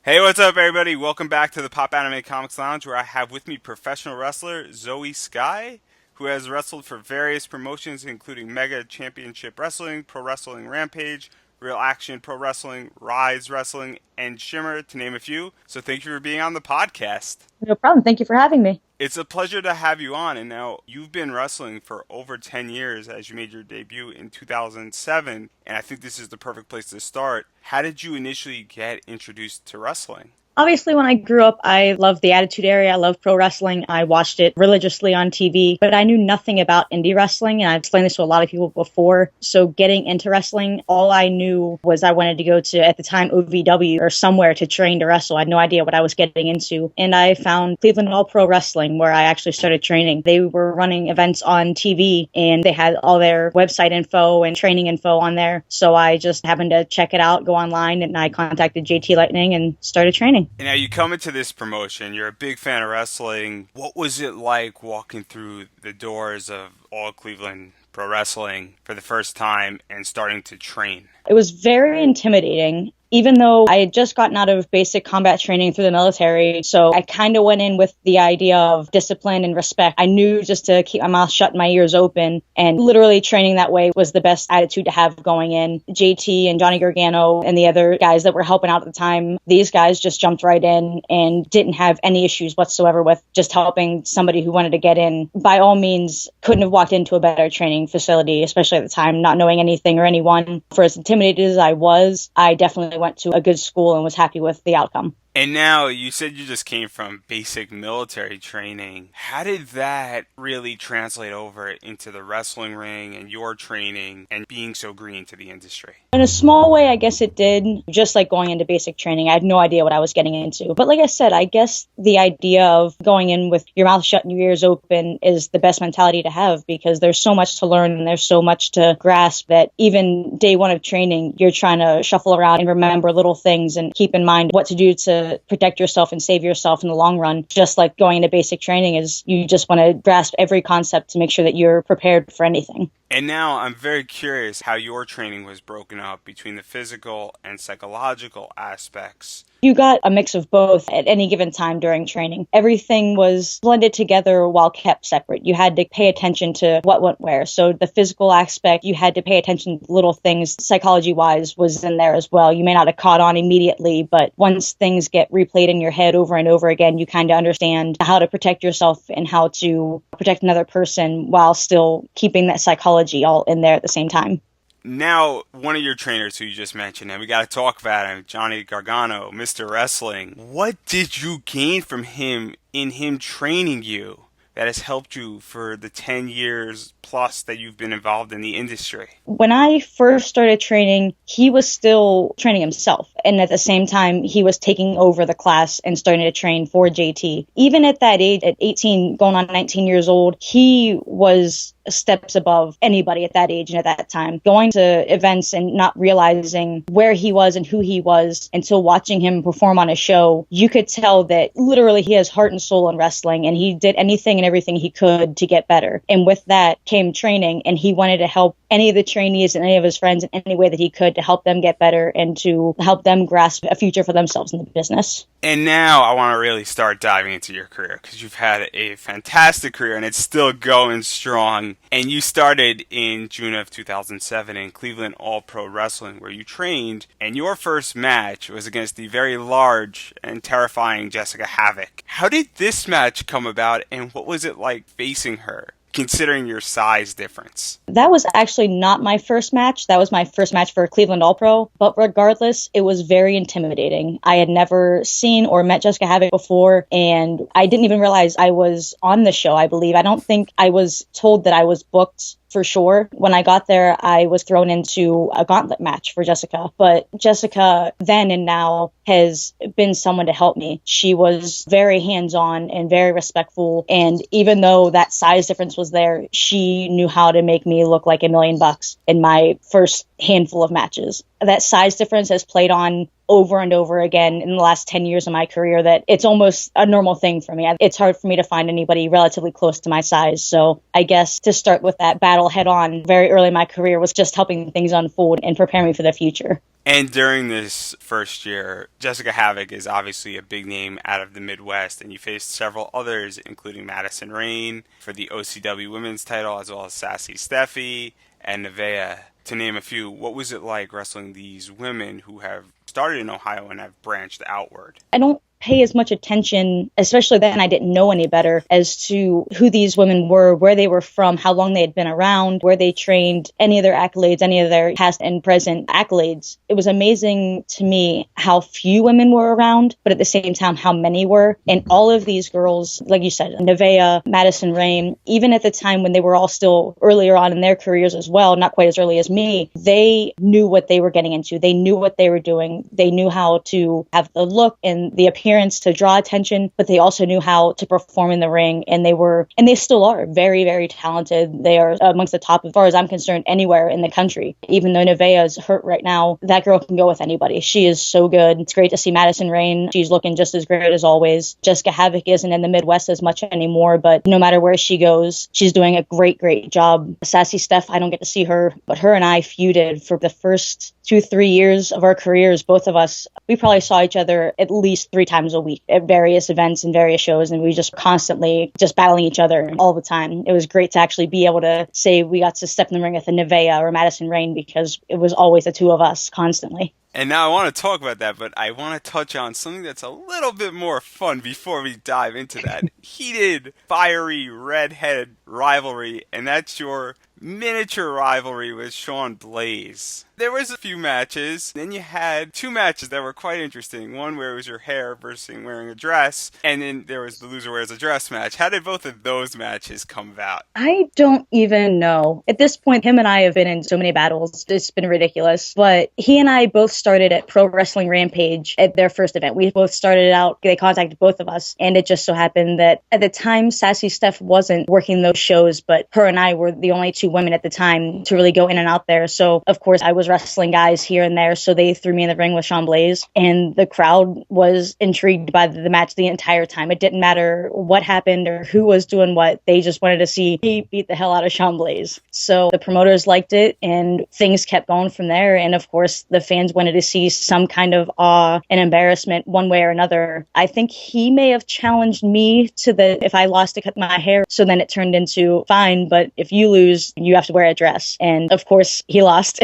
Hey, what's up, everybody? Welcome back to the Popanimecomics Lounge, where I have with me professional wrestler Zoey Skye, who has wrestled for various promotions, including Mega Championship Wrestling, Pro Wrestling Rampage, Real Action Pro Wrestling, Rise Wrestling, and Shimmer, to name a few. So thank you for being on the podcast. No problem. Thank you for having me. It's a pleasure to have you on. And now you've been wrestling for over 10 years as you made your debut in 2007. And I think this is the perfect place to start. How did you initially get introduced to wrestling? Obviously, when I grew up, I loved the Attitude Era. I loved pro wrestling. I watched it religiously on TV, but I knew nothing about indie wrestling, and I've explained this to a lot of people before. So getting into wrestling, all I knew was I wanted to go to, at the time, OVW or somewhere to train to wrestle. I had no idea what I was getting into. And I found Cleveland All Pro Wrestling, where I actually started training. They were running events on TV, and they had all their website info and training info on there. So I just happened to check it out, go online, and I contacted JT Lightning and started training. And now you come into this promotion, you're a big fan of wrestling. What was it like walking through the doors of All Cleveland Pro Wrestling for the first time and starting to train? It was very intimidating. Even though I had just gotten out of basic combat training through the military, so I kind of went in with the idea of discipline and respect. I knew just to keep my mouth shut and my ears open, and literally training that way was the best attitude to have going in. JT and Johnny Gargano and the other guys that were helping out at the time, these guys just jumped right in and didn't have any issues whatsoever with just helping somebody who wanted to get in. By all means, couldn't have walked into a better training facility, especially at the time, not knowing anything or anyone. For as intimidated as I was, I definitely went to a good school and was happy with the outcome. And now you said you just came from basic military training. How did that really translate over into the wrestling ring and your training and being so green to the industry? In a small way, I guess it did. Just like going into basic training, I had no idea what I was getting into. But like I said, I guess the idea of going in with your mouth shut and your ears open is the best mentality to have, because there's so much to learn and there's so much to grasp that even day one of training, you're trying to shuffle around and remember little things and keep in mind what to do to protect yourself and save yourself in the long run. Just like going into basic training is, you just want to grasp every concept to make sure that you're prepared for anything. And now I'm very curious how your training was broken up between the physical and psychological aspects. You got a mix of both at any given time during training. Everything was blended together while kept separate. You had to pay attention to what went where. So the physical aspect, you had to pay attention to little things. Psychology-wise was in there as well. You may not have caught on immediately, but once things get replayed in your head over and over again, you kind of understand how to protect yourself and how to protect another person while still keeping that psychology all in there at the same time. Now, one of your trainers who you just mentioned, and we got to talk about him, Johnny Gargano, Mr. Wrestling. What did you gain from him in him training you that has helped you for the 10 years plus that you've been involved in the industry? When I first started training, he was still training himself. And at the same time, he was taking over the class and starting to train for JT. Even at that age, at 18, going on 19 years old, he was steps above anybody at that age and at that time. Going to events and not realizing where he was and who he was until watching him perform on a show, you could tell that literally he has heart and soul in wrestling, and he did anything and everything he could to get better. And with that came training, and he wanted to help any of the trainees and any of his friends in any way that he could to help them get better and to help them grasp a future for themselves in the business. And now I want to really start diving into your career, because you've had a fantastic career and it's still going strong. And you started in June of 2007 in Cleveland All Pro Wrestling, where you trained, and your first match was against the very large and terrifying Jessica Havoc. How did this match come about, and what was it like facing her, considering your size difference? That was actually not my first match. That was my first match for Cleveland All Pro. But regardless, it was very intimidating. I had never seen or met Jessica Havoc before, and I didn't even realize I was on the show, I believe. I don't think I was told that I was booked for sure. When I got there, I was thrown into a gauntlet match for Jessica. But Jessica then and now has been someone to help me. She was very hands-on and very respectful. And even though that size difference was there, she knew how to make me look like $1,000,000 in my first handful of matches. That size difference has played on over and over again in the last 10 years of my career, that it's almost a normal thing for me. It's hard for me to find anybody relatively close to my size. So I guess to start with that battle head on very early in my career was just helping things unfold and prepare me for the future. And during this first year, Jessica Havoc is obviously a big name out of the Midwest, and you faced several others, including Madison Rayne for the OCW Women's title, as well as Sassy Steffi and Nevaeh, to name a few. What was it like wrestling these women who have started in Ohio and have branched outward? I don't pay as much attention, especially then I didn't know any better, as to who these women were, where they were from, how long they had been around, where they trained, any of their accolades, any of their past and present accolades. It was amazing to me how few women were around, but at the same time, how many were. And all of these girls, like you said, Nevaeh, Madison Rayne, even at the time when they were all still earlier on in their careers as well, not quite as early as me, they knew what they were getting into. They knew what they were doing. They knew how to have the look and the appearance to draw attention, but they also knew how to perform in the ring. And they still are very, very talented. They are amongst the top, as far as I'm concerned, anywhere in the country. Even though Nevaeh is hurt right now, that girl can go with anybody. She is so good. It's great to see Madison Rayne. She's looking just as great as always. Jessica Havoc isn't in the Midwest as much anymore, but no matter where she goes, she's doing a great, great job. Sassy Steph, I don't get to see her, but her and I feuded for the first 2-3 years of our careers. Both of us, we probably saw each other at least 3 times a week at various events and various shows, and we just constantly just battling each other all the time. It was great to actually be able to say we got to step in the ring with a Nevaeh or Madison Rayne, because it was always the two of us constantly. And now I want to talk about that, but I want to touch on something that's a little bit more fun before we dive into that heated, fiery, redhead rivalry, and that's your miniature rivalry with Sean Blaze. There was a few matches, then you had 2 matches that were quite interesting. One where it was your hair versus wearing a dress, and then there was the loser wears a dress match. How did both of those matches come about? I don't even know. At this point, him and I have been in so many battles. It's been ridiculous. But he and I both started at Pro Wrestling Rampage at their first event. We both started out, they contacted both of us, and it just so happened that at the time, Sassy Steph wasn't working those shows, but her and I were the only 2 women at the time to really go in and out there. So, of course, I was wrestling guys here and there, so they threw me in the ring with Sean Blaze, and the crowd was intrigued by the match the entire time. It didn't matter what happened or who was doing what. They just wanted to see he beat the hell out of Sean Blaze. So the promoters liked it, and things kept going from there. And of course, the fans wanted to see some kind of awe and embarrassment one way or another. I think he may have challenged me to if I lost to cut my hair. So then it turned into, fine, but if you lose, you have to wear a dress. And of course, he lost.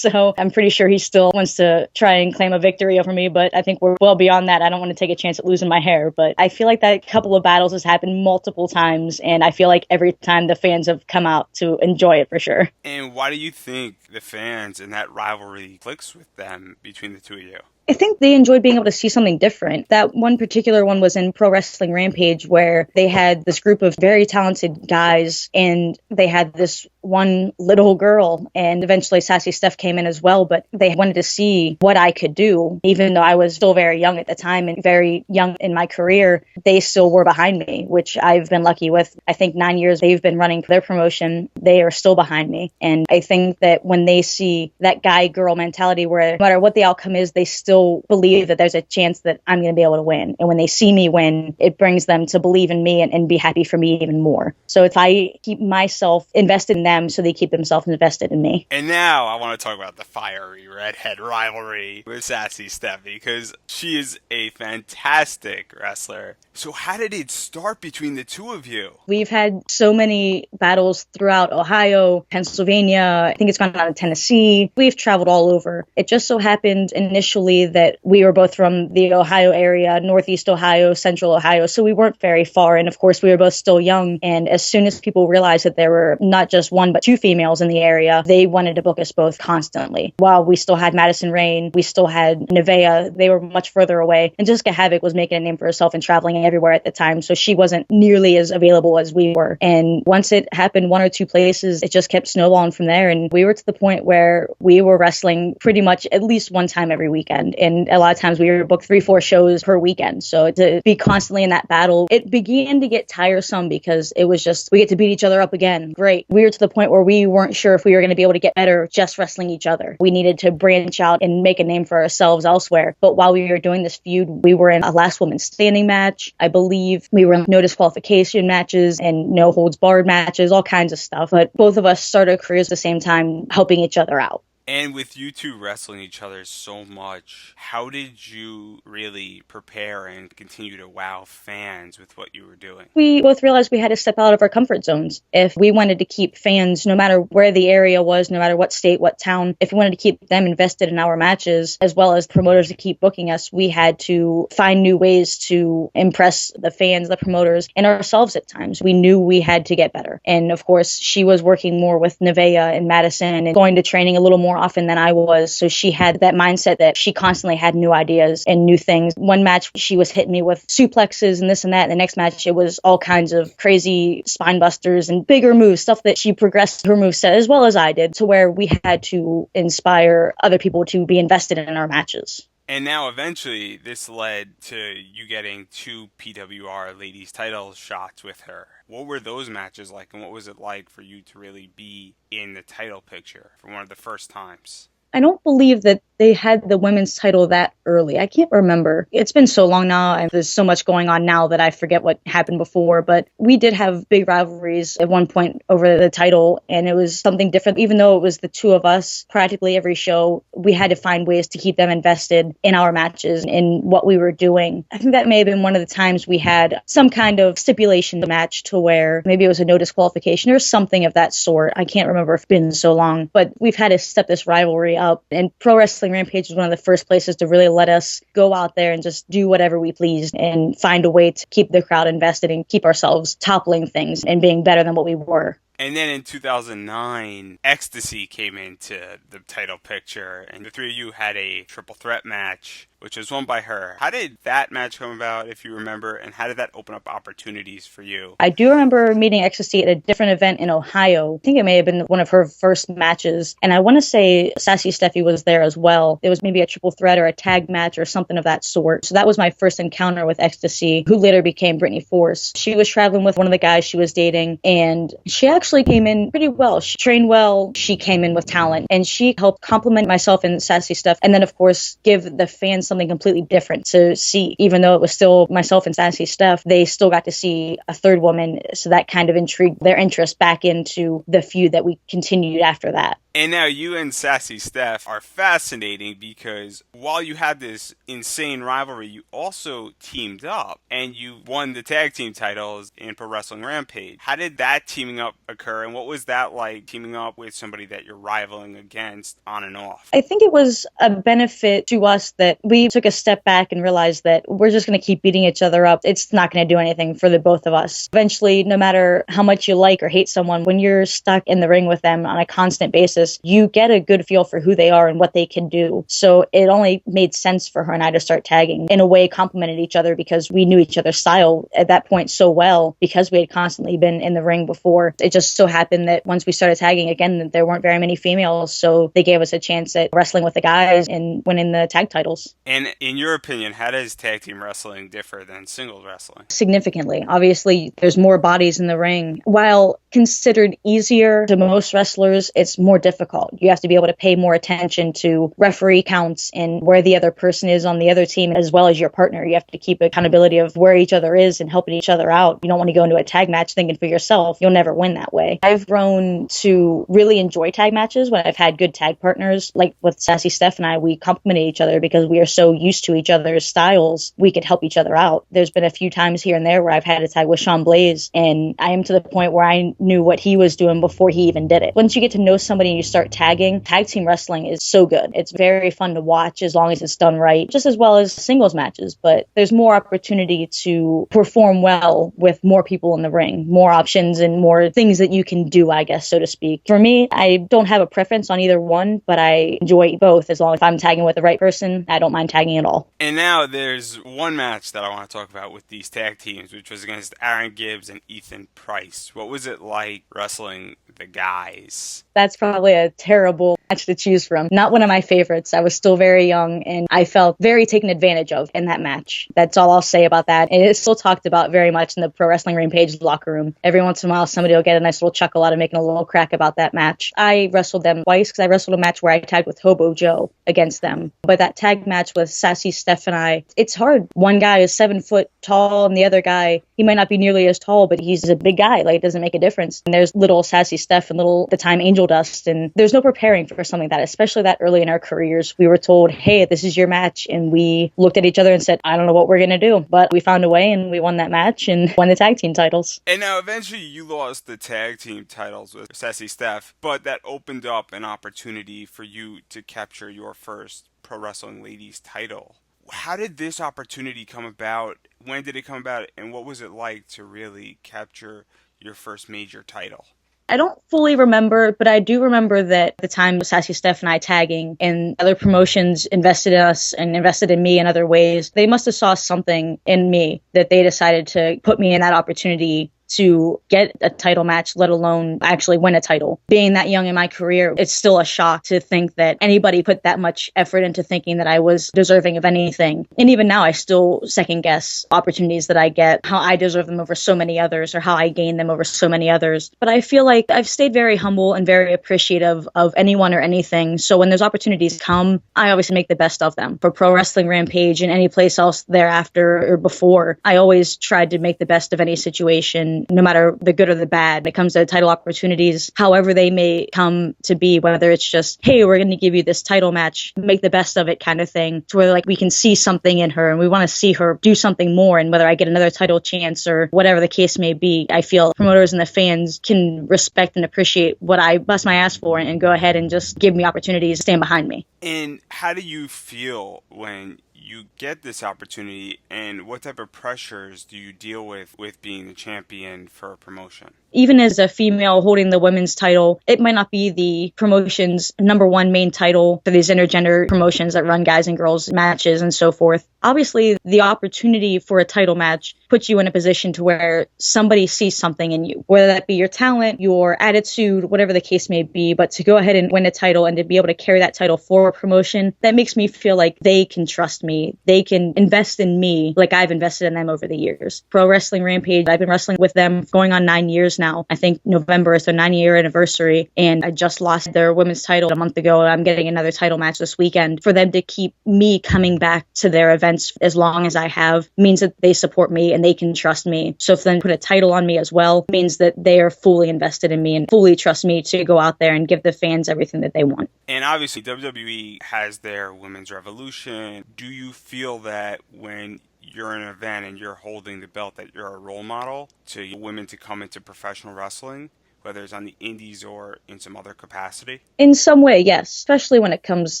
So I'm pretty sure he still wants to try and claim a victory over me, but I think we're well beyond that. I don't want to take a chance at losing my hair, but I feel like that couple of battles has happened multiple times, and I feel like every time the fans have come out to enjoy it for sure. And why do you think the fans and that rivalry clicks with them between the two of you? I think they enjoyed being able to see something different. That one particular one was in Pro Wrestling Rampage, where they had this group of very talented guys, and they had this one little girl, and eventually Sassy Steph came in as well, but they wanted to see what I could do. Even though I was still very young at the time and very young in my career, they still were behind me, which I've been lucky with. I think 9 years they've been running their promotion, they are still behind me. And I think that when they see that guy-girl mentality where no matter what the outcome is, they still believe that there's a chance that I'm going to be able to win. And when they see me win, it brings them to believe in me and be happy for me even more. So if I keep myself invested in them, so they keep themselves invested in me. And now I want to talk about the fiery redhead rivalry with Sassy Steph, because she is a fantastic wrestler. So how did it start between the two of you? We've had so many battles throughout Ohio, Pennsylvania. I think it's gone down to Tennessee. We've traveled all over. It just so happened initially that we were both from the Ohio area, Northeast Ohio, Central Ohio, so we weren't very far. And of course, we were both still young. And as soon as people realized that there were not just one, but 2 females in the area, they wanted to book us both constantly. While we still had Madison Rayne, we still had Nevaeh, they were much further away. And Jessica Havoc was making a name for herself and traveling everywhere at the time, so she wasn't nearly as available as we were. And once it happened 1 or 2 places, it just kept snowballing from there. And we were to the point where we were wrestling pretty much at least one time every weekend. And a lot of times we were booked 3-4 shows per weekend. So to be constantly in that battle, it began to get tiresome because it was just, we get to beat each other up again. Great. We were to the point where we weren't sure if we were going to be able to get better just wrestling each other. We needed to branch out and make a name for ourselves elsewhere. But while we were doing this feud, we were in a last woman standing match. I believe we were in no disqualification matches and no holds barred matches, all kinds of stuff. But both of us started careers at the same time, helping each other out. And with you two wrestling each other so much, how did you really prepare and continue to wow fans with what you were doing? We both realized we had to step out of our comfort zones. If we wanted to keep fans, no matter where the area was, no matter what state, what town, if we wanted to keep them invested in our matches, as well as promoters to keep booking us, we had to find new ways to impress the fans, the promoters, and ourselves at times. We knew we had to get better. And of course, she was working more with Nevaeh and Madison and going to training a little more often than I was. So she had that mindset that she constantly had new ideas and new things. One match, she was hitting me with suplexes and this and that. And the next match, it was all kinds of crazy spine busters and bigger moves, stuff that she progressed her moveset as well as I did, to where we had to inspire other people to be invested in our matches. And now eventually this led to you getting 2 PWR ladies title shots with her. What were those matches like, and what was it like for you to really be in the title picture for one of the first times? I don't believe that they had the women's title that early. I can't remember. It's been so long now, and there's so much going on now that I forget what happened before. But we did have big rivalries at one point over the title, and it was something different. Even though it was the two of us, practically every show, we had to find ways to keep them invested in our matches, in what we were doing. I think that may have been one of the times we had some kind of stipulation match to where maybe it was a no disqualification or something of that sort. I can't remember, it's been so long. But we've had to step this rivalry up. And Pro Wrestling Rampage was one of the first places to really let us go out there and just do whatever we pleased and find a way to keep the crowd invested and keep ourselves toppling things and being better than what we were. And then in 2009, Ecstasy came into the title picture, and the three of you had a triple threat match, which was won by her. How did that match come about, if you remember, and how did that open up opportunities for you? I do remember meeting Ecstasy at a different event in Ohio. I think it may have been one of her first matches, and I want to say Sassy Steffi was there as well. It was maybe a triple threat or a tag match or something of that sort. So that was my first encounter with Ecstasy, who later became Brittany Force. She was traveling with one of the guys she was dating, and she actually came in pretty well. She trained well. She came in with talent, and she helped complement myself and Sassy Steph, and then of course give the fans something completely different to see. Even though it was still myself and Sassy Steph, they still got to see a third woman, so that kind of intrigued their interest back into the feud that we continued after that. And now you and Sassy Steph are fascinating because while you had this insane rivalry, you also teamed up and you won the tag team titles in Pro Wrestling Rampage. How did that teaming up occur, and what was that like, teaming up with somebody that you're rivaling against on and off? I think it was a benefit to us that we took a step back and realized that we're just going to keep beating each other up. It's not going to do anything for the both of us. Eventually, no matter how much you like or hate someone, when you're stuck in the ring with them on a constant basis, you get a good feel for who they are and what they can do. So it only made sense for her and I to start tagging. In a way, complemented each other because we knew each other's style at that point so well because we had constantly been in the ring before. It just so happened that once we started tagging again, there weren't very many females, so they gave us a chance at wrestling with the guys and winning the tag titles. And in your opinion, how does tag team wrestling differ than singles wrestling? Significantly. Obviously, there's more bodies in the ring. While considered easier to most wrestlers, it's more difficult. You have to be able to pay more attention to referee counts and where the other person is on the other team, as well as your partner. You have to keep accountability of where each other is and helping each other out. You don't want to go into a tag match thinking for yourself. You'll never win that way. I've grown to really enjoy tag matches when I've had good tag partners. Like with Sassy Steph and I, we complemented each other because we are so used to each other's styles. We could help each other out. There's been a few times here and there where I've had a tag with Sean Blaze, and I am to the point where I knew what he was doing before he even did it. Once you get to know somebody and you start tagging, tag team wrestling is so good. It's very fun to watch as long as it's done right, just as well as singles matches. But there's more opportunity to perform well with more people in the ring, more options and more things that you can do, I guess, so to speak. For me, I don't have a preference on either one, but I enjoy both. As long as I'm tagging with the right person, I don't mind tagging at all. And now there's one match that I want to talk about with these tag teams, which was against Aaron Gibbs and Ethan Price. What was it like wrestling the guys? That's probably a terrible match to choose from. Not one of my favorites. I was still very young and I felt very taken advantage of in that match. That's all I'll say about that. And it's still talked about very much in the Pro Wrestling Rampage locker room. Every once in a while, somebody will get a nice little chuckle out of making a little crack about that match. I wrestled them twice because I wrestled a match where I tagged with Hobo Joe against them. But that tag match with Sassy Steph and I, it's hard. One guy is 7 foot tall and the other guy, he might not be nearly as tall, but he's a big guy. Like, it doesn't make a difference. And there's little Sassy Steph and little, at the time, Angel Dust. And there's no preparing for for something like that, especially that early in our careers. We were told, hey, this is your match. And we looked at each other and said, I don't know what we're going to do. But we found a way and we won that match and won the tag team titles. And now eventually you lost the tag team titles with Sassy Steph, but that opened up an opportunity for you to capture your first Pro Wrestling Ladies title. How did this opportunity come about? When did it come about? And what was it like to really capture your first major title? I don't fully remember, but I do remember that the time Sassy Steph and I tagging and other promotions invested in us and invested in me in other ways. They must have saw something in me that they decided to put me in that opportunity to get a title match, let alone actually win a title. Being that young in my career, it's still a shock to think that anybody put that much effort into thinking that I was deserving of anything. And even now, I still second guess opportunities that I get, how I deserve them over so many others or how I gain them over so many others. But I feel like I've stayed very humble and very appreciative of anyone or anything. So when those opportunities come, I obviously make the best of them. For Pro Wrestling Rampage and any place else thereafter or before, I always tried to make the best of any situation, no matter the good or the bad. When it comes to title opportunities, however they may come to be, whether it's just, hey, we're going to give you this title match, make the best of it kind of thing, to where like we can see something in her and we want to see her do something more. And whether I get another title chance or whatever the case may be, I feel promoters and the fans can respect and appreciate what I bust my ass for and go ahead and just give me opportunities to stand behind me. And how do you feel when you get this opportunity, and what type of pressures do you deal with being the champion for a promotion? Even as a female holding the women's title, it might not be the promotion's number one main title for these intergender promotions that run guys and girls matches and so forth. Obviously, the opportunity for a title match puts you in a position to where somebody sees something in you, whether that be your talent, your attitude, whatever the case may be. But to go ahead and win a title and to be able to carry that title for a promotion, that makes me feel like they can trust me. They can invest in me like I've invested in them over the years. Pro Wrestling Rampage, I've been wrestling with them going on 9 years now. I think November is their 9-year anniversary, and I just lost their women's title a month ago. I'm getting another title match this weekend. For them to keep me coming back to their events as long as I have means that they support me and they can trust me. So for them to put a title on me as well means that they are fully invested in me and fully trust me to go out there and give the fans everything that they want. And obviously WWE has their Women's Revolution. Do you feel that when you're in an event and you're holding the belt that you're a role model to women to come into professional wrestling, whether it's on the indies or in some other capacity? In some way, yes, especially when it comes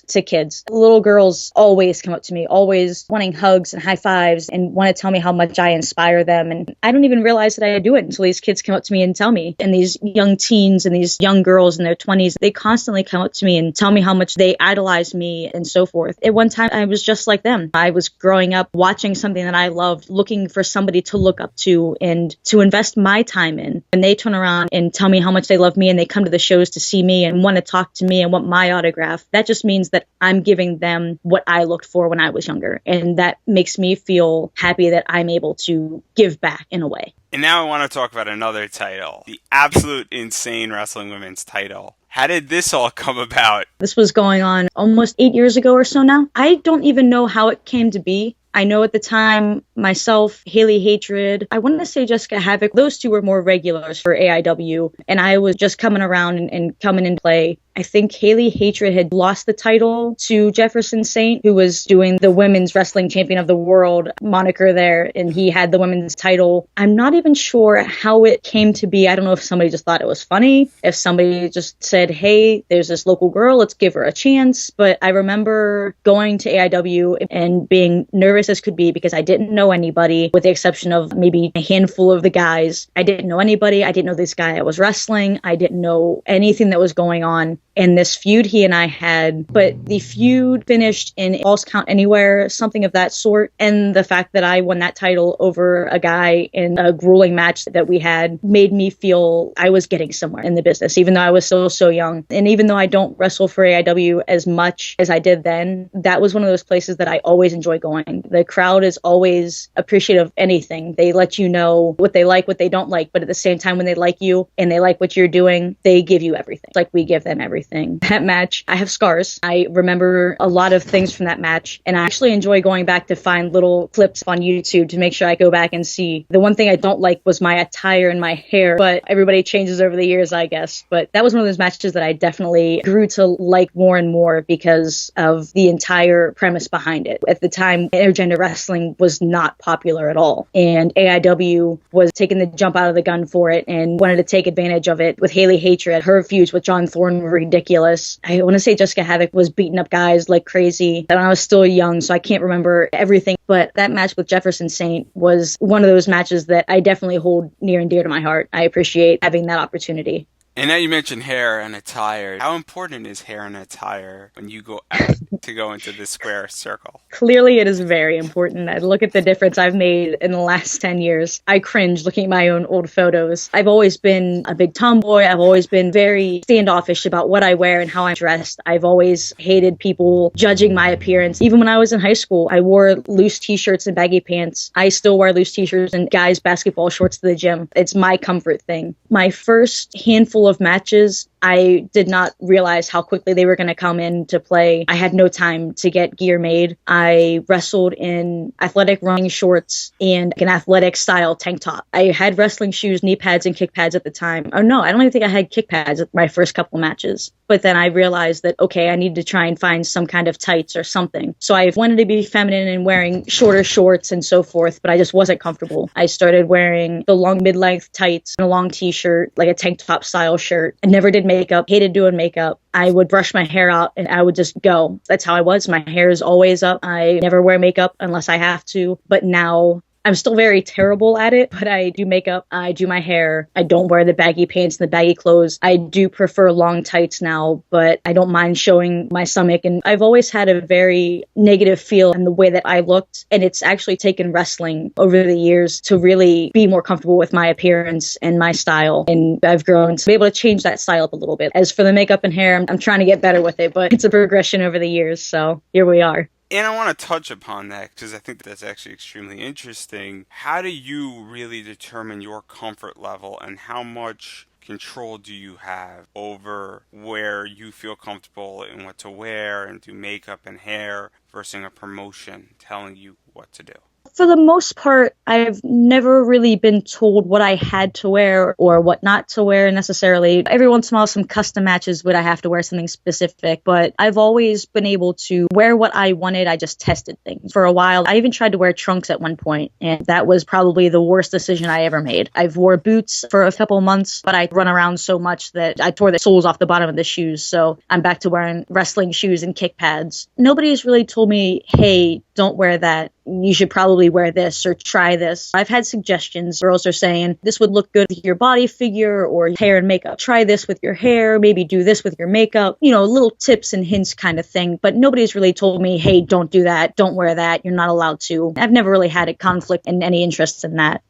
to kids. Little girls always come up to me, always wanting hugs and high fives and want to tell me how much I inspire them. And I don't even realize that I do it until these kids come up to me and tell me. And these young teens and these young girls in their 20s, they constantly come up to me and tell me how much they idolize me and so forth. At one time, I was just like them. I was growing up watching something that I loved, looking for somebody to look up to and to invest my time in. And they turn around and tell me how much they love me and they come to the shows to see me and want to talk to me and want my autograph. That just means that I'm giving them what I looked for when I was younger. And that makes me feel happy that I'm able to give back in a way. And now I want to talk about another title, the absolute insane wrestling women's title. How did this all come about? This was going on almost 8 years ago or so now. I don't even know how it came to be. I know at the time, myself, Haley Hatred, I wanted to say Jessica Havoc, those two were more regulars for AIW, and I was just coming around and coming in play. I think Haley Hatred had lost the title to Jefferson Saint, who was doing the Women's Wrestling Champion of the World moniker there, and he had the women's title. I'm not even sure how it came to be. I don't know if somebody just thought it was funny, if somebody just said, hey, there's this local girl, let's give her a chance. But I remember going to AIW and being nervous as could be because I didn't know anybody, with the exception of maybe a handful of the guys. I didn't know anybody. I didn't know this guy that was wrestling. I didn't know anything that was going on. And this feud he and I had, but the feud finished in Falls Count Anywhere, something of that sort. And the fact that I won that title over a guy in a grueling match that we had made me feel I was getting somewhere in the business, even though I was so young. And even though I don't wrestle for AIW as much as I did then, that was one of those places that I always enjoy going. The crowd is always appreciative of anything. They let you know what they like, what they don't like. But at the same time, when they like you and they like what you're doing, they give you everything. Like we give them everything. everything. That match, I have scars. I remember a lot of things from that match, and I actually enjoy going back to find little clips on YouTube to make sure I go back and see. The one thing I don't like was my attire and my hair, but everybody changes over the years, I guess. But that was one of those matches that I definitely grew to like more and more because of the entire premise behind it. At the time, intergender wrestling was not popular at all, and AIW was taking the jump out of the gun for it and wanted to take advantage of it with Haley Hatred. Her feuds with John Thorne were ridiculous. I want to say Jessica Havoc was beating up guys like crazy, and I was still young, so I can't remember everything, but that match with Jefferson Saint was one of those matches that I definitely hold near and dear to my heart. I appreciate having that opportunity. And now you mentioned hair and attire. How important is hair and attire when you go out to go into the square circle? Clearly, it is very important. I look at the difference I've made in the last 10 years. I cringe looking at my own old photos. I've always been a big tomboy. I've always been very standoffish about what I wear and how I'm dressed. I've always hated people judging my appearance. Even when I was in high school, I wore loose t-shirts and baggy pants. I still wear loose t-shirts and guys' basketball shorts to the gym. It's my comfort thing. My first handful of matches, I did not realize how quickly they were going to come into play. I had no time to get gear made. I wrestled in athletic running shorts and an athletic style tank top. I had wrestling shoes, knee pads, and kick pads at the time. Oh no, I don't even think I had kick pads at my first couple matches. But then I realized that, okay, I need to try and find some kind of tights or something. So I wanted to be feminine and wearing shorter shorts and so forth, but I just wasn't comfortable. I started wearing the long mid-length tights and a long t-shirt, like a tank top style shirt. I never did makeup, hated doing makeup. I would brush my hair out and I would just go. That's how I was. My hair is always up. I never wear makeup unless I have to. But now I'm still very terrible at it, but I do makeup, I do my hair, I don't wear the baggy pants and the baggy clothes. I do prefer long tights now, but I don't mind showing my stomach. And I've always had a very negative feel in the way that I looked. And it's actually taken wrestling over the years to really be more comfortable with my appearance and my style. And I've grown to be able to change that style up a little bit. As for the makeup and hair, I'm trying to get better with it, but it's a progression over the years. So here we are. And I want to touch upon that because I think that's actually extremely interesting. How do you really determine your comfort level and how much control do you have over where you feel comfortable and what to wear and do makeup and hair versus a promotion telling you what to do? For the most part, I've never really been told what I had to wear or what not to wear necessarily. Every once in a while, some custom matches would I have to wear something specific, but I've always been able to wear what I wanted. I just tested things. For a while, I even tried to wear trunks at one point, and that was probably the worst decision I ever made. I've wore boots for a couple months, but I run around so much that I tore the soles off the bottom of the shoes, so I'm back to wearing wrestling shoes and kick pads. Nobody's really told me, hey, don't wear that. You should probably wear this or try this. I've had suggestions. Girls are saying this would look good with your body figure or hair and makeup. Try this with your hair, maybe do this with your makeup. You know, little tips and hints kind of thing. But nobody's really told me, hey, don't do that. Don't wear that. You're not allowed to. I've never really had a conflict and any interest in that.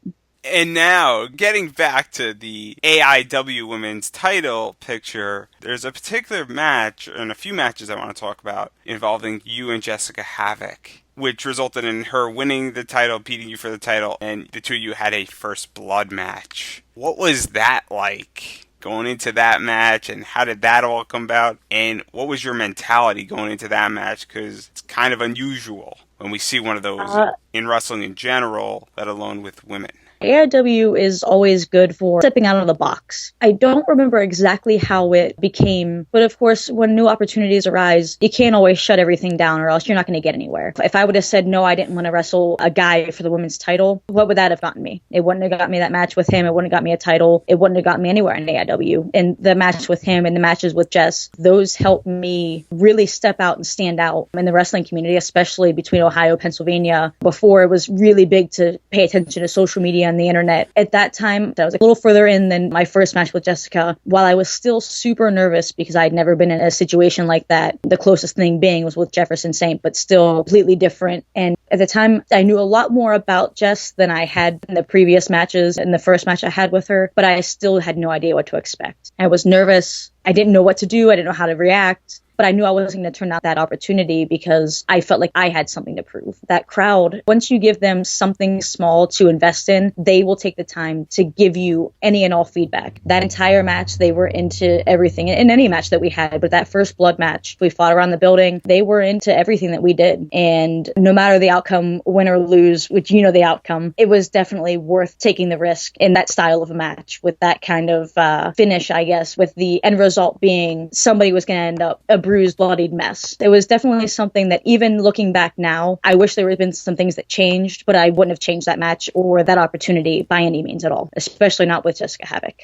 And now, getting back to the AIW Women's title picture, there's a particular match, and a few matches I want to talk about, involving you and Jessica Havoc, which resulted in her winning the title, beating you for the title, and the two of you had a first blood match. What was that like, going into that match, and how did that all come about? And what was your mentality going into that match? Because it's kind of unusual when we see one of those in wrestling in general, let alone with women. AIW is always good for stepping out of the box. I don't remember exactly how it became, but of course, when new opportunities arise, you can't always shut everything down or else you're not going to get anywhere. If I would have said, no, I didn't want to wrestle a guy for the women's title, what would that have gotten me? It wouldn't have got me that match with him. It wouldn't have got me a title. It wouldn't have got me anywhere in AIW. And the match with him and the matches with Jess, those helped me really step out and stand out in the wrestling community, especially between Ohio, Pennsylvania. Before, it was really big to pay attention to social media on the internet. At that time, I was a little further in than my first match with Jessica. While I was still super nervous because I'd never been in a situation like that, the closest thing being was with Jefferson Saint, but still completely different. And at the time, I knew a lot more about Jess than I had in the previous matches and the first match I had with her, but I still had no idea what to expect. I was nervous. I didn't know what to do. I didn't know how to react. but I knew I wasn't going to turn down that opportunity because I felt like I had something to prove. That crowd, once you give them something small to invest in, they will take the time to give you any and all feedback. That entire match, they were into everything in any match that we had, but that first blood match, we fought around the building, they were into everything that we did. And no matter the outcome, win or lose, which you know the outcome, it was definitely worth taking the risk in that style of a match with that kind of finish, I guess, with the end result being somebody was going to end up a bruised, bloodied mess. It was definitely something that even looking back now, I wish there would have been some things that changed, but I wouldn't have changed that match or that opportunity by any means at all, especially not with Jessica Havoc.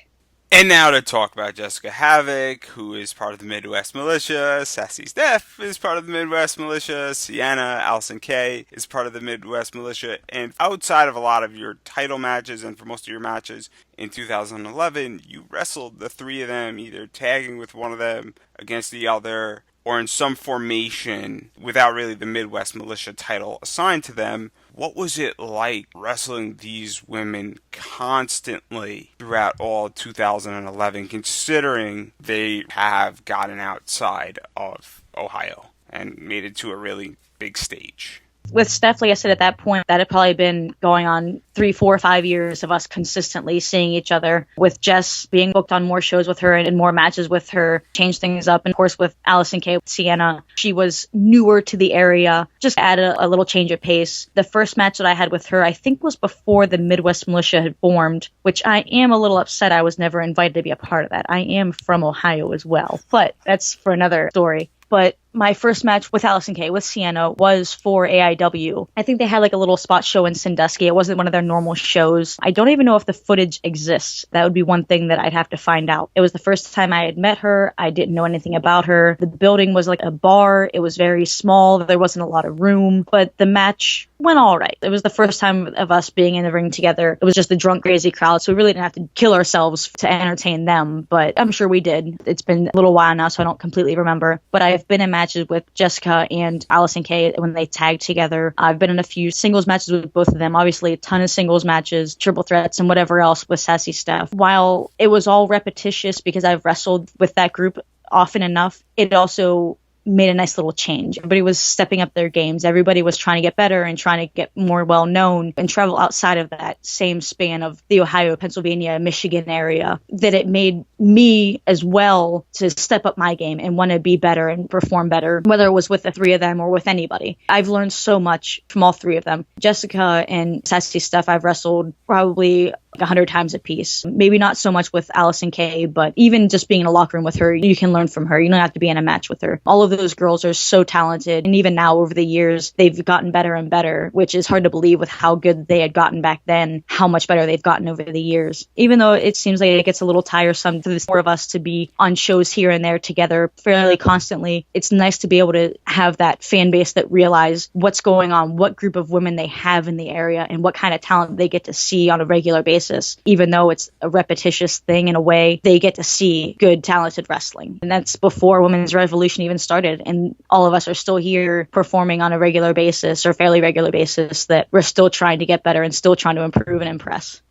And now to talk about Jessica Havoc, who is part of the Midwest Militia. Sassy Steph is part of the Midwest Militia. Sienna, Allison Kay is part of the Midwest Militia. And outside of a lot of your title matches and for most of your matches in 2011, you wrestled the three of them, either tagging with one of them against the other or in some formation without really the Midwest Militia title assigned to them. What was it like wrestling these women constantly throughout all 2011, considering they have gotten outside of Ohio and made it to a really big stage? With Steph, like I said, at that point, that had probably been going on 3, 4, 5 years of us consistently seeing each other. With Jess being booked on more shows with her and more matches with her, changed things up. And of course, with Allison Kay, Sienna, she was newer to the area, just added a little change of pace. The first match that I had with her, I think, was before the Midwest Militia had formed, which I am a little upset I was never invited to be a part of that. I am from Ohio as well, but that's for another story. But my first match with Allison Kay, with Sienna, was for AIW. I think they had like a little spot show in Sandusky. It wasn't one of their normal shows. I don't even know if the footage exists. That would be one thing that I'd have to find out. It was the first time I had met her. I didn't know anything about her. The building was like a bar. It was very small. There wasn't a lot of room, but the match went all right. It was the first time of us being in the ring together. It was just a drunk, crazy crowd, so we really didn't have to kill ourselves to entertain them, but I'm sure we did. It's been a little while now, so I don't completely remember. But I've been in matches with Jessica and Allison Kay when they tagged together. I've been in a few singles matches with both of them. Obviously, a ton of singles matches, triple threats, and whatever else with Sassy Steph. While it was all repetitious because I've wrestled with that group often enough, it also made a nice little change. Everybody was stepping up their games. Everybody was trying to get better and trying to get more well known and travel outside of that same span of the Ohio, Pennsylvania, Michigan area, that it made me as well to step up my game and want to be better and perform better, whether it was with the three of them or with anybody. I've learned so much from all three of them. Jessica and Sassy Steph, I've wrestled probably 100 times a piece. Maybe not so much with Allison Kay, but even just being in a locker room with her, you can learn from her. You don't have to be in a match with her. All of those girls are so talented. And even now, over the years, they've gotten better and better, which is hard to believe with how good they had gotten back then, how much better they've gotten over the years. Even though it seems like it gets a little tiresome for the four of us to be on shows here and there together fairly constantly, it's nice to be able to have that fan base that realize what's going on, what group of women they have in the area, and what kind of talent they get to see on a regular basis. Even though it's a repetitious thing in a way, they get to see good, talented wrestling. And that's before Women's Revolution even started. And all of us are still here performing on a regular basis or fairly regular basis, that we're still trying to get better and still trying to improve and impress.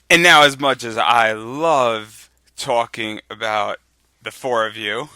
And now, as much as I love talking about the four of you,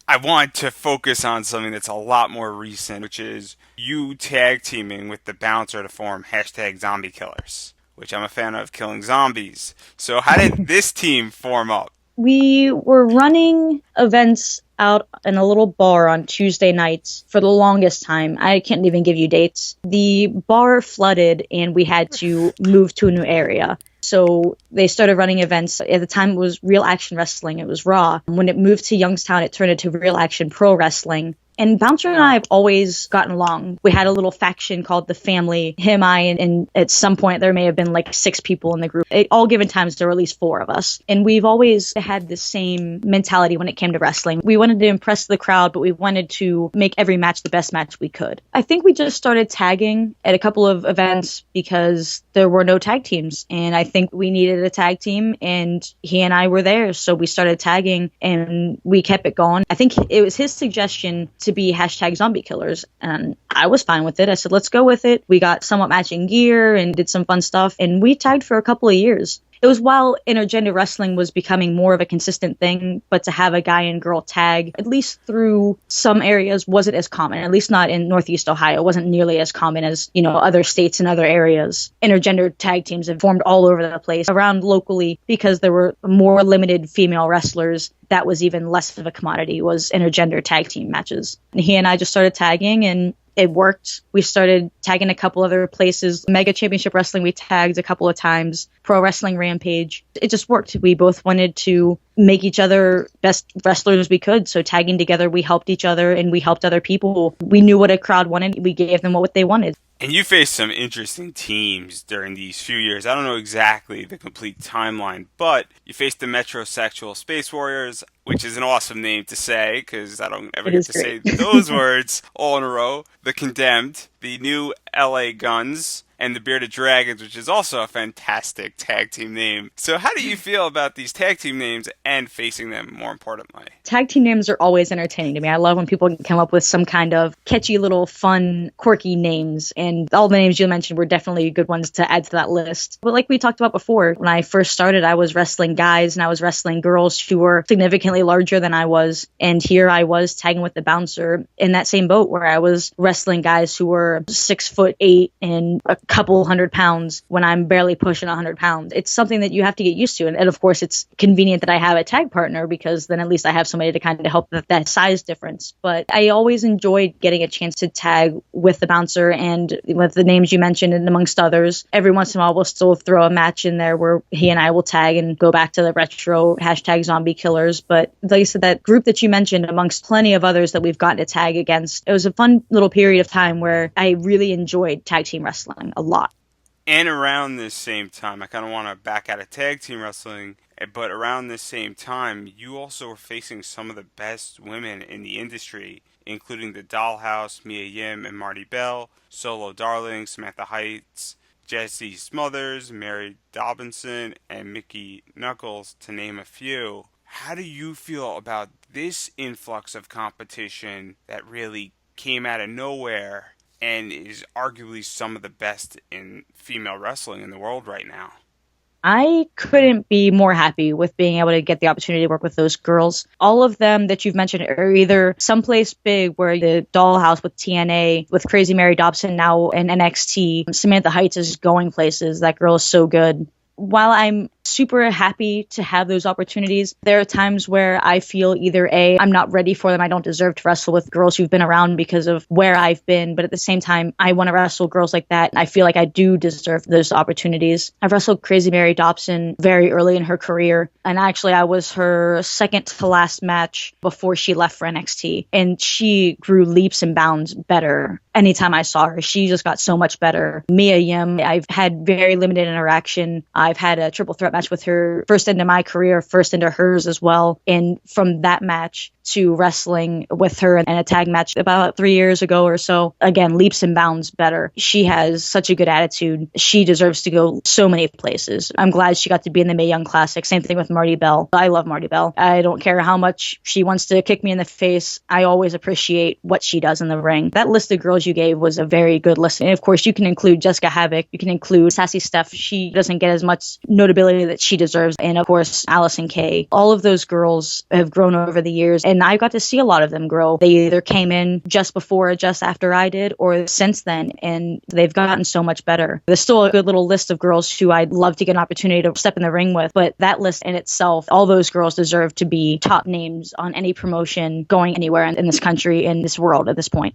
I want to focus on something that's a lot more recent, which is you tag teaming with the Bouncer to form #ZombieKillers, which I'm a fan of, killing zombies. So how did this team form up? We were running events out in a little bar on Tuesday nights for the longest time. I can't even give you dates. The bar flooded and we had to move to a new area. So they started running events. At the time, it was Real Action Wrestling. It was Raw. When it moved to Youngstown, it turned into Real Action Pro Wrestling. And Bouncer and I have always gotten along. We had a little faction called The Family, him, I, and at some point there may have been like 6 people in the group. At all given times, there were at least 4 of us. And we've always had the same mentality when it came to wrestling. We wanted to impress the crowd, but we wanted to make every match the best match we could. I think we just started tagging at a couple of events because there were no tag teams. And I think we needed a tag team, and he and I were there. So we started tagging and we kept it going. I think it was his suggestion to be #ZombieKillers, and I was fine with it. I said, let's go with it. We got somewhat matching gear and did some fun stuff, and we tagged for a couple of years. It was while intergender wrestling was becoming more of a consistent thing, but to have a guy and girl tag, at least through some areas, wasn't as common, at least not in Northeast Ohio. It wasn't nearly as common as, other states and other areas. Intergender tag teams have formed all over the place around locally because there were more limited female wrestlers. That was even less of a commodity, was intergender tag team matches. And he and I just started tagging, and it worked. We started tagging a couple other places. Mega Championship Wrestling, we tagged a couple of times. Pro Wrestling Rampage. It just worked. We both wanted to make each other best wrestlers we could. So tagging together, we helped each other and we helped other people. We knew what a crowd wanted. We gave them what they wanted. And you faced some interesting teams during these few years. I don't know exactly the complete timeline, but you faced the Metrosexual Space Warriors, which is an awesome name to say because I don't ever get to say those words all in a row. The Condemned, the new LA Guns, and the Bearded Dragons, which is also a fantastic tag team name. So how do you feel about these tag team names and facing them, more importantly? Tag team names are always entertaining to me. I love when people come up with some kind of catchy little fun, quirky names. And all the names you mentioned were definitely good ones to add to that list. But like we talked about before, when I first started, I was wrestling guys and I was wrestling girls who were significantly larger than I was. And here I was tagging with the Bouncer in that same boat where I was wrestling guys who were 6'8" and a couple 100 pounds when I'm barely pushing 100 pounds. It's something that you have to get used to. And of course, it's convenient that I have a tag partner because then at least I have somebody to kind of help with that size difference. But I always enjoyed getting a chance to tag with the Bouncer and with the names you mentioned and amongst others. Every once in a while, we'll still throw a match in there where he and I will tag and go back to the retro #zombie killers. But like I said, that group that you mentioned amongst plenty of others that we've gotten to tag against, it was a fun little period of time where I really enjoyed tag team wrestling a lot. And around this same time, I kind of want to back out of tag team wrestling, but around this same time, you also were facing some of the best women in the industry, including the Dollhouse, Mia Yim and Marty Bell, Solo Darling, Samantha Heights, Jessie Smothers, Mary Dobinson, and Mickey Knuckles, to name a few. How do you feel about this influx of competition that really came out of nowhere and is arguably some of the best in female wrestling in the world right now? I couldn't be more happy with being able to get the opportunity to work with those girls. All of them that you've mentioned are either someplace big where the Dollhouse with TNA, with Crazy Mary Dobson now in NXT, Samantha Heights is going places. That girl is so good. While I'm super happy to have those opportunities, there are times where I feel either A, I'm not ready for them, I don't deserve to wrestle with girls who've been around because of where I've been, but at the same time, I want to wrestle girls like that, and I feel like I do deserve those opportunities. I've wrestled Crazy Mary Dobson very early in her career, and actually I was her second to last match before she left for NXT, and she grew leaps and bounds better anytime I saw her. She just got so much better. Mia Yim, I've had very limited interaction. I've had a triple threat match with her, first into my career, first into hers as well. And from that match to wrestling with her in a tag match about 3 years ago or so, again, leaps and bounds better. She has such a good attitude. She deserves to go so many places. I'm glad she got to be in the Mae Young Classic. Same thing with Marty Bell. I love Marty Bell. I don't care how much she wants to kick me in the face. I always appreciate what she does in the ring. That list of girls you gave was a very good list. And of course, you can include Jessica Havoc. You can include Sassy Steph. She doesn't get as much notability that she deserves. And of course, Allison Kay. All of those girls have grown over the years. And I got to see a lot of them grow. They either came in just before or just after I did, or since then, and they've gotten so much better. There's still a good little list of girls who I'd love to get an opportunity to step in the ring with, but that list in itself, all those girls deserve to be top names on any promotion going anywhere in this country, in this world at this point.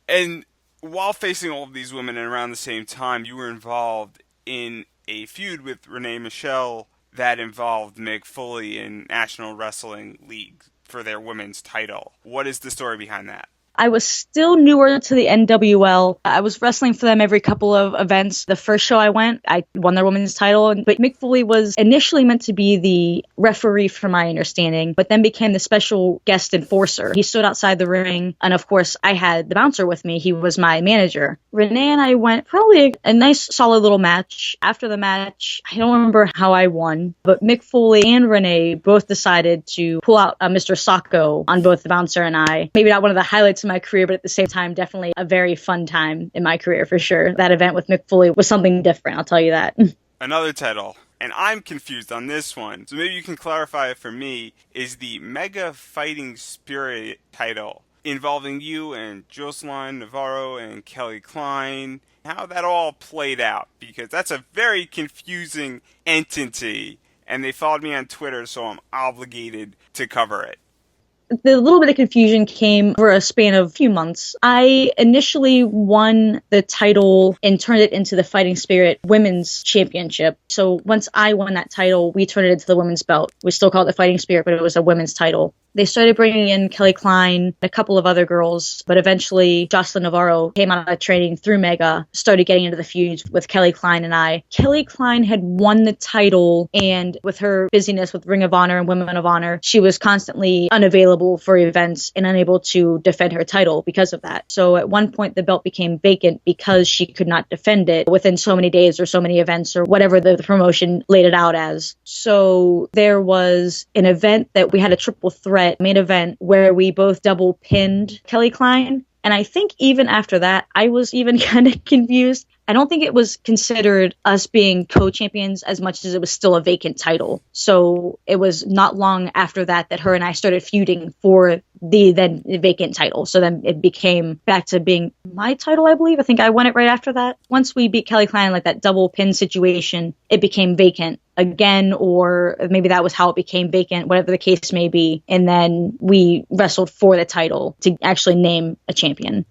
And while facing all of these women and around the same time, you were involved in a feud with Renee Michelle that involved Mick Foley in National Wrestling League for their women's title. What is the story behind that? I was still newer to the NWL. I was wrestling for them every couple of events. The first show I went, I won their women's title. But Mick Foley was initially meant to be the referee, from my understanding, but then became the special guest enforcer. He stood outside the ring. And of course, I had the Bouncer with me. He was my manager. Renee and I went probably a nice, solid little match. After the match, I don't remember how I won, but Mick Foley and Renee both decided to pull out Mr. Sacco on both the Bouncer and I. Maybe not one of the highlights of my career, but at the same time, definitely a very fun time in my career for sure. That event with Mick Foley was something different, I'll tell you that. Another title, and I'm confused on this one. So maybe you can clarify it for me. Is the Mega Fighting Spirit title involving you and Jocelyn Navarro and Kelly Klein, how that all played out? Because that's a very confusing entity, and they followed me on Twitter, so I'm obligated to cover it. The little bit of confusion came over a span of a few months. I initially won the title and turned it into the Fighting Spirit Women's Championship. So once I won that title, we turned it into the women's belt. We still call it the Fighting Spirit, but it was a women's title. They started bringing in Kelly Klein, a couple of other girls, but eventually Jocelyn Navarro came out of training through Mega, started getting into the feuds with Kelly Klein and I. Kelly Klein had won the title, and with her busyness with Ring of Honor and Women of Honor, she was constantly unavailable for events and unable to defend her title because of that. So at one point, the belt became vacant because she could not defend it within so many days or so many events or whatever the promotion laid it out as. So there was an event that we had a triple threat main event where we both double pinned Kelly Klein. And I think even after that, I was even kind of confused. I don't think it was considered us being co-champions as much as it was still a vacant title. So it was not long after that that her and I started feuding for the then vacant title. So then it became back to being my title, I believe. I think I won it right after that. Once we beat Kelly Klein, like that double pin situation, it became vacant again, or maybe that was how it became vacant, whatever the case may be. And then we wrestled for the title to actually name a champion.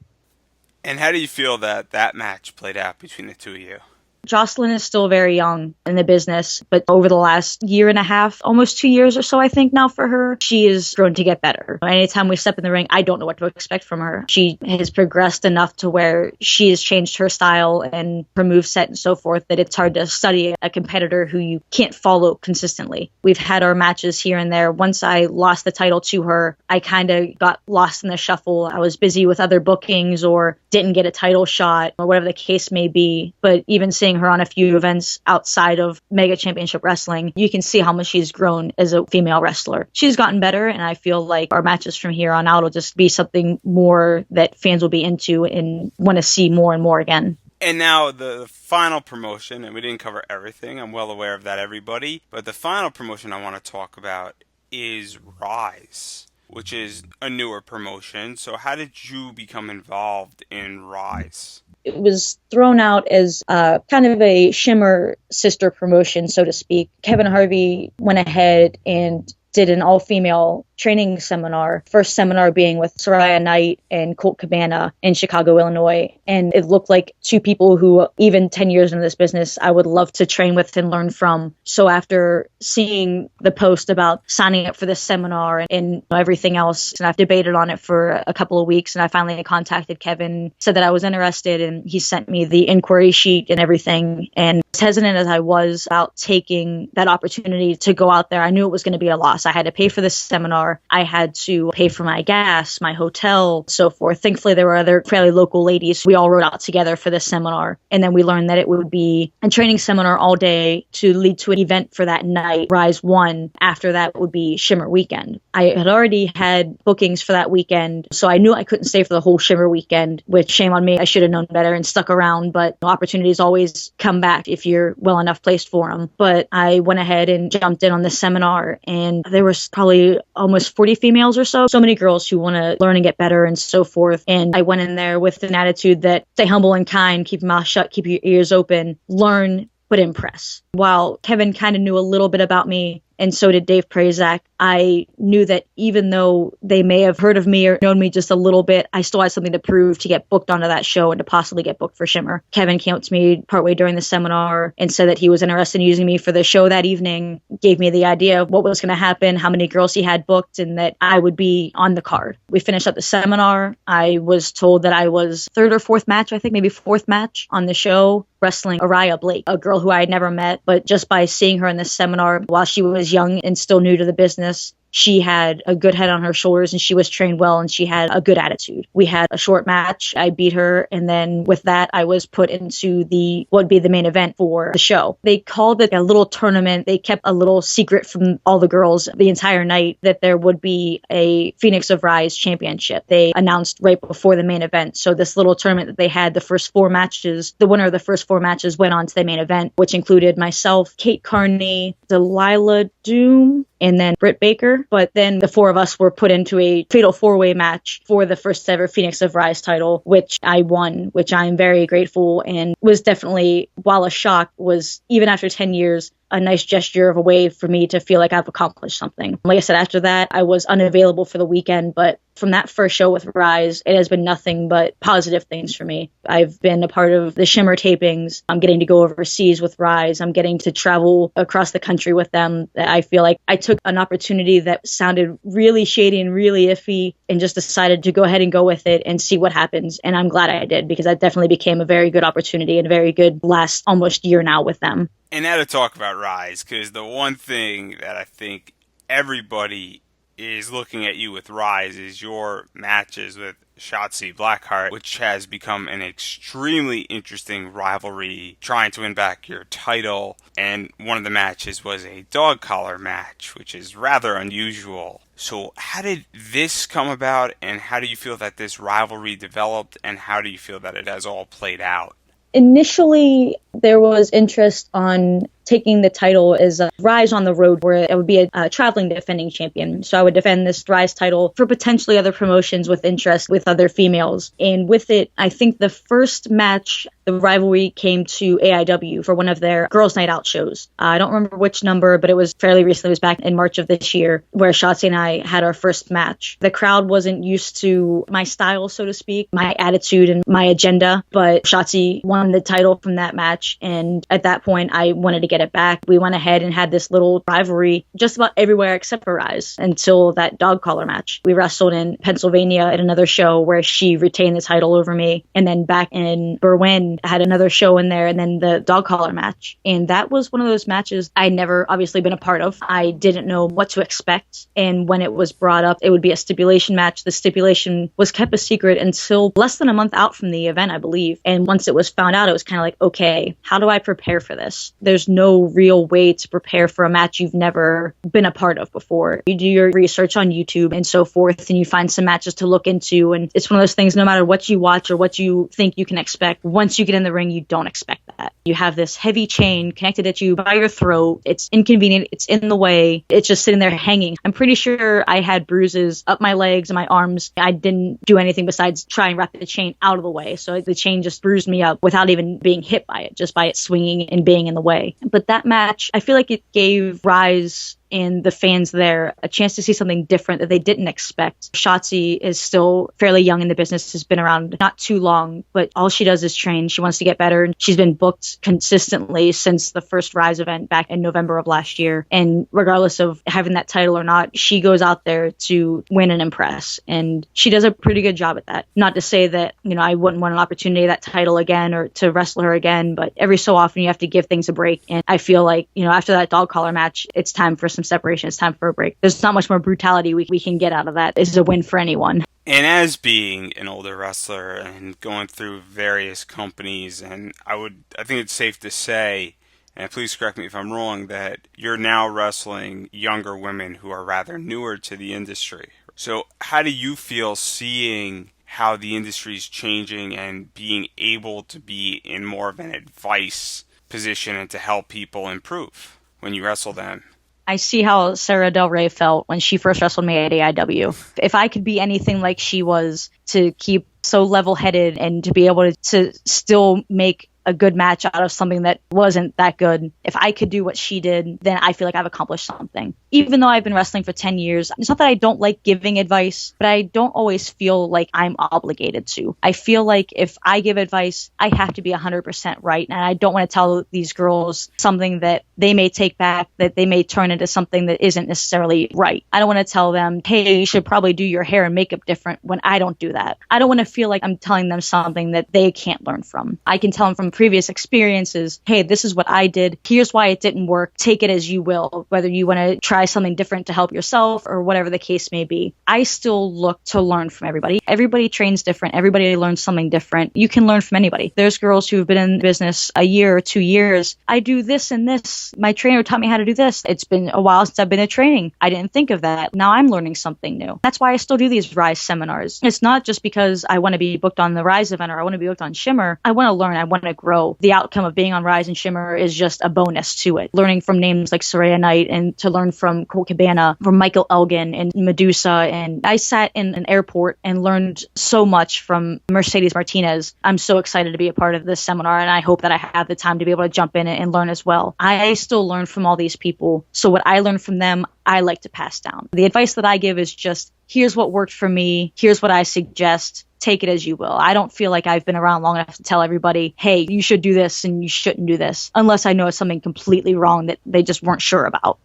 And how do you feel that that match played out between the two of you? Jocelyn is still very young in the business, but over the last year and a half, almost 2 years or so, I think now for her, she has grown to get better. Anytime we step in the ring, I don't know what to expect from her. She has progressed enough to where she has changed her style and her moveset and so forth that it's hard to study a competitor who you can't follow consistently. We've had our matches here and there. Once I lost the title to her, I kind of got lost in the shuffle. I was busy with other bookings or didn't get a title shot or whatever the case may be. But even seeing her on a few events outside of Mega Championship Wrestling, you can see how much she's grown as a female wrestler. She's gotten better, and I feel like our matches from here on out will just be something more that fans will be into and want to see more and more again. And now the final promotion, and we didn't cover everything, I'm well aware of that, everybody, but the final promotion I want to talk about is Rise, which is a newer promotion. So how did you become involved in Rise? It was thrown out as kind of a Shimmer sister promotion, so to speak. Kevin Harvey went ahead and did an all-female training seminar, first seminar being with Soraya Knight and Colt Cabana in Chicago, Illinois. And it looked like two people who, even 10 years into this business, I would love to train with and learn from. So after seeing the post about signing up for this seminar and everything else, and I've debated on it for a couple of weeks, and I finally contacted Kevin, said that I was interested, and he sent me the inquiry sheet and everything. And as hesitant as I was about taking that opportunity to go out there, I knew it was going to be a loss. I had to pay for this seminar. I had to pay for my gas, my hotel, so forth. Thankfully, there were other fairly local ladies. We all rode out together for this seminar. And then we learned that it would be a training seminar all day to lead to an event for that night, Rise 1. After that would be Shimmer Weekend. I had already had bookings for that weekend, so I knew I couldn't stay for the whole Shimmer Weekend, which shame on me. I should have known better and stuck around, but opportunities always come back if you're well enough placed for them. But I went ahead and jumped in on this seminar, and there was probably almost 40 females or so many girls who want to learn and get better and so forth. And I went in there with an attitude that stay humble and kind, keep your mouth shut, keep your ears open, learn, but impress. While Kevin kind of knew a little bit about me, and so did Dave Prazak, I knew that even though they may have heard of me or known me just a little bit, I still had something to prove to get booked onto that show and to possibly get booked for Shimmer. Kevin came up to me partway during the seminar and said that he was interested in using me for the show that evening, gave me the idea of what was going to happen, how many girls he had booked, and that I would be on the card. We finished up the seminar. I was told that I was third or fourth match, I think maybe fourth match on the show, wrestling Araya Blake, a girl who I had never met, but just by seeing her in this seminar while she was young and still new to the business, she had a good head on her shoulders and she was trained well and she had a good attitude. We had a short match. I beat her. And then with that, I was put into what would be the main event for the show. They called it a little tournament. They kept a little secret from all the girls the entire night that there would be a Phoenix of Rise championship. They announced right before the main event. So this little tournament that they had, the first 4 matches, the winner of the first 4 matches went on to the main event, which included myself, Kate Carney, Delilah Doom, and then Britt Baker. But then the 4 of us were put into a fatal 4-way match for the first ever Phoenix of Rise title, which I won, which I'm very grateful, and was definitely, while a shock, was even after 10 years, a nice gesture of a way for me to feel like I've accomplished something. Like I said, after that, I was unavailable for the weekend, but from that first show with Rise, it has been nothing but positive things for me. I've been a part of the Shimmer tapings. I'm getting to go overseas with Rise. I'm getting to travel across the country with them. I feel like I took an opportunity that sounded really shady and really iffy and just decided to go ahead and go with it and see what happens. And I'm glad I did, because that definitely became a very good opportunity and a very good last almost year now with them. And now to talk about Rise, because the one thing that I think everybody is looking at you with Rise is your matches with Shotzi Blackheart, which has become an extremely interesting rivalry, trying to win back your title. And one of the matches was a dog collar match, which is rather unusual. So how did this come about, and how do you feel that this rivalry developed, and how do you feel that it has all played out? Initially, there was interest on taking the title as a Rise on the road, where it would be a traveling defending champion. So I would defend this Rise title for potentially other promotions with interest with other females. And with it, I think the first match, the rivalry came to AIW for one of their Girls Night Out shows. I don't remember which number, but it was fairly recently. It was back in March of this year, where Shotzi and I had our first match. The crowd wasn't used to my style, so to speak, my attitude and my agenda, but Shotzi won the title from that match. And at that point, I wanted to get it back. We went ahead and had this little rivalry just about everywhere except for Rise until that dog collar match. We wrestled in Pennsylvania at another show where she retained the title over me. And then back in Berwyn, I had another show in there, and then the dog collar match. And that was one of those matches I'd never obviously been a part of. I didn't know what to expect. And when it was brought up, it would be a stipulation match. The stipulation was kept a secret until less than a month out from the event, I believe. And once it was found out, it was kind of like, okay, how do I prepare for this? There's no real way to prepare for a match you've never been a part of before. You do your research on YouTube and so forth, and you find some matches to look into. And it's one of those things, no matter what you watch or what you think you can expect, once you get in the ring, you don't expect that. You have this heavy chain connected at you by your throat. It's inconvenient. It's in the way. It's just sitting there hanging. I'm pretty sure I had bruises up my legs and my arms. I didn't do anything besides try and wrap the chain out of the way. So the chain just bruised me up without even being hit by it, just by it swinging and being in the way. But that match, I feel like it gave Rise and the fans there a chance to see something different that they didn't expect. Shotzi is still fairly young in the business, has been around not too long, but all she does is train. She wants to get better, and she's been booked consistently since the first Rise event back in November of last year. And regardless of having that title or not, she goes out there to win and impress, and she does a pretty good job at that. Not to say that, I wouldn't want an opportunity at that title again or to wrestle her again, but every so often you have to give things a break. And I feel like, after that dog collar match, it's time for some separation. It's time for a break. There's not much more brutality we can get out of that. This is a win for anyone. And as being an older wrestler and going through various companies, and I think it's safe to say, and please correct me if I'm wrong, that you're now wrestling younger women who are rather newer to the industry. So how do you feel seeing how the industry is changing and being able to be in more of an advice position and to help people improve when you wrestle them? I see how Sarah Del Rey felt when she first wrestled me at AIW. If I could be anything like she was, to keep so level-headed and to be able to still make a good match out of something that wasn't that good. If I could do what she did, then I feel like I've accomplished something. Even though I've been wrestling for 10 years, it's not that I don't like giving advice, but I don't always feel like I'm obligated to. I feel like if I give advice, I have to be 100% right. And I don't want to tell these girls something that they may take back, that they may turn into something that isn't necessarily right. I don't want to tell them, hey, you should probably do your hair and makeup different, when I don't do that. I don't want to feel like I'm telling them something that they can't learn from. I can tell them from previous experiences. Hey, this is what I did. Here's why it didn't work. Take it as you will, whether you want to try something different to help yourself or whatever the case may be. I still look to learn from everybody. Everybody trains different. Everybody learns something different. You can learn from anybody. There's girls who've been in business a year or 2 years. I do this and this. My trainer taught me how to do this. It's been a while since I've been in training. I didn't think of that. Now I'm learning something new. That's why I still do these Rise seminars. It's not just because I want to be booked on the Rise event or I want to be booked on Shimmer. I want to learn. I want to grow. The outcome of being on Rise and Shimmer is just a bonus to it. Learning from names like Soraya Knight and to learn from Colt Cabana, from Michael Elgin and Medusa. And I sat in an airport and learned so much from Mercedes Martinez. I'm so excited to be a part of this seminar, and I hope that I have the time to be able to jump in and learn as well. I still learn from all these people. So what I learn from them, I like to pass down. The advice that I give is just, here's what worked for me. Here's what I suggest. Take it as you will. I don't feel like I've been around long enough to tell everybody, hey, you should do this and you shouldn't do this, unless I know it's something completely wrong that they just weren't sure about.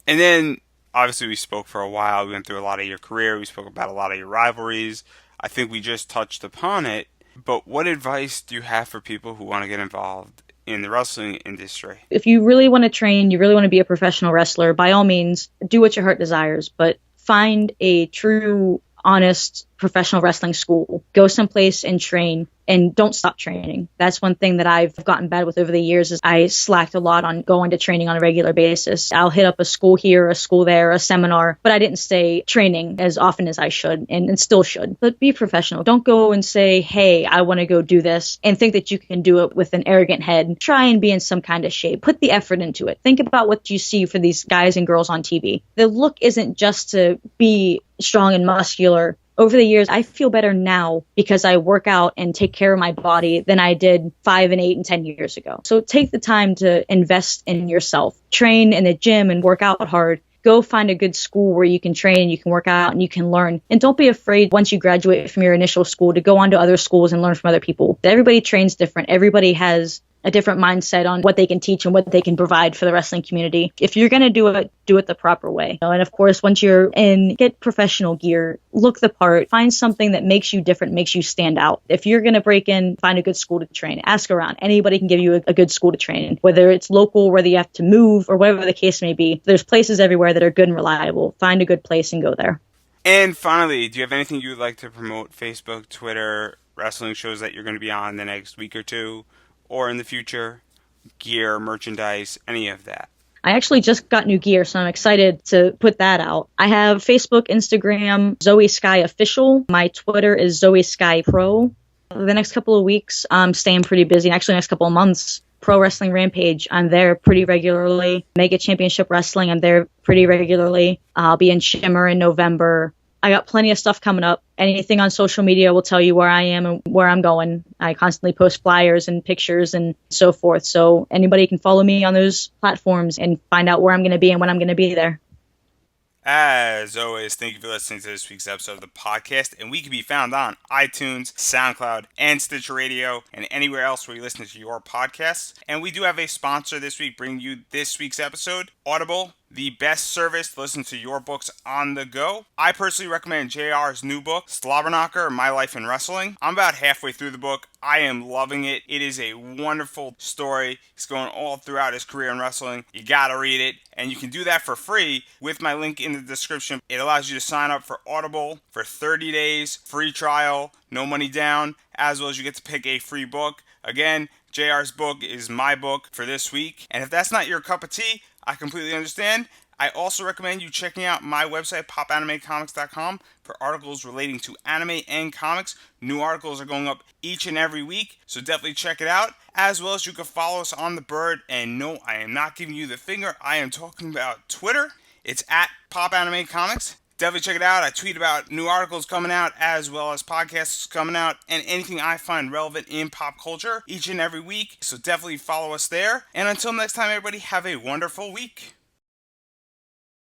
And then, obviously, we spoke for a while. We went through a lot of your career. We spoke about a lot of your rivalries. I think we just touched upon it. But what advice do you have for people who want to get involved in the wrestling industry? If you really want to train, you really want to be a professional wrestler, by all means, do what your heart desires, but find a true, honest professional wrestling school. Go someplace and train, and don't stop training. That's one thing that I've gotten bad with over the years is I slacked a lot on going to training on a regular basis. I'll hit up a school here, a school there, a seminar, but I didn't stay training as often as I should and still should. But be professional. Don't go and say, hey, I want to go do this and think that you can do it with an arrogant head. Try and be in some kind of shape. Put the effort into it. Think about what you see for these guys and girls on TV. The look isn't just to be strong and muscular. Over the years, I feel better now because I work out and take care of my body than I did 5 and 8 and 10 years ago. So take the time to invest in yourself. Train in the gym and work out hard. Go find a good school where you can train and you can work out and you can learn. And don't be afraid once you graduate from your initial school to go on to other schools and learn from other people. Everybody trains different. Everybody has a different mindset on what they can teach and what they can provide for the wrestling community. If you're going to do it the proper way. And of course, once you're in, get professional gear, look the part, find something that makes you different, makes you stand out. If you're going to break in, find a good school to train. Ask around. Anybody can give you a good school to train in, whether it's local, whether you have to move, or whatever the case may be. There's places everywhere that are good and reliable. Find a good place and go there. And finally, do you have anything you would like to promote? Facebook, Twitter, wrestling shows that you're going to be on the next week or two? Or in the future, gear, merchandise, any of that? I actually just got new gear, so I'm excited to put that out. I have Facebook, Instagram, Zoey Skye Official. My Twitter is Zoey Skye Pro. The next couple of weeks, I'm staying pretty busy. Actually, the next couple of months, Pro Wrestling Rampage, I'm there pretty regularly. Mega Championship Wrestling, I'm there pretty regularly. I'll be in Shimmer in November. I got plenty of stuff coming up. Anything on social media will tell you where I am and where I'm going. I constantly post flyers and pictures and so forth. So anybody can follow me on those platforms and find out where I'm going to be and when I'm going to be there. As always, thank you for listening to this week's episode of the podcast. And we can be found on iTunes, SoundCloud, and Stitcher Radio, and anywhere else where you listen to your podcasts. And we do have a sponsor this week bringing you this week's episode, Audible, the best service to listen to your books on the go. I personally recommend JR's new book, Slobberknocker, My Life in Wrestling. I'm about halfway through the book. I am loving it. It is a wonderful story. He's going all throughout his career in wrestling. You gotta read it. And you can do that for free with my link in the description. It allows you to sign up for Audible for 30 days, free trial, no money down, as well as you get to pick a free book. Again, JR's book is my book for this week. And if that's not your cup of tea, I completely understand. I also recommend you checking out my website, Popanimecomics.com, for articles relating to anime and comics. New articles are going up each and every week, so definitely check it out. As well as you can follow us on the bird. And no, I am not giving you the finger. I am talking about Twitter. It's at Popanimecomics. Definitely check it out. I tweet about new articles coming out as well as podcasts coming out and anything I find relevant in pop culture each and every week. So definitely follow us there. And until next time, everybody, have a wonderful week.